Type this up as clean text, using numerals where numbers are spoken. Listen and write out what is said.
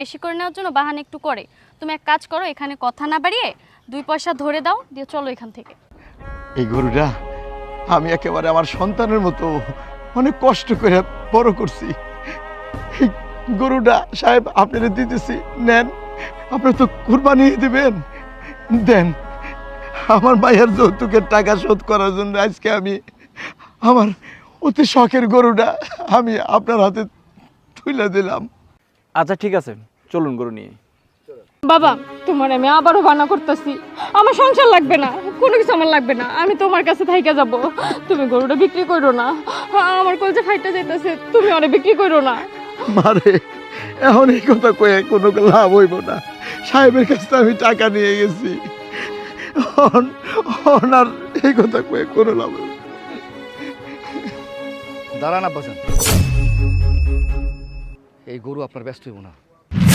বেশি করে নেওয়ার জন্য বাহানা একটু করে। তুমি এক কাজ করো, এখানে কথা না বাড়িয়ে 2 পয়সা ধরে দাও, দিয়ে চলো এখান থেকে। এই গরুটা আমি একেবারে আমার সন্তানের মতো অনেক কষ্ট করে বড় করছি। এই গরুটা সাহেব আপনারা দিতেছি, নেন, আপনি তো কুরবানি দিবেন, দেন। আমার মায়ের যৌতুকের টাকা শোধ করার জন্য আজকে আমি আমার অতি শখের গরুটা আমি আপনার হাতে তুলে দিলাম। আচ্ছা ঠিক আছে, চলুন গরু নিয়ে। বাবা, তোমার আমি আবারও বানা করতেছি, আমার সংসার লাগবে না, কোনো কিছু আমার লাগবে না, আমি তোমার কাছে থাইকা যাব। তুমি গরুটা বিক্রি করো না, আমার কলজা ফাইটা যাইতেছে, তুমি অনেক বিক্রি করো না। মারে, এখন এই কথা কয়ে কোনো লাভ হইব না। সাহেবের কাছে আমি টাকা নিয়ে গেছি, আর এই কথা কয়ে কোনো লাভ হইব না। দাঁড়ান আব্বাজান, এই গরু আপনার ব্যস্ত হইব না।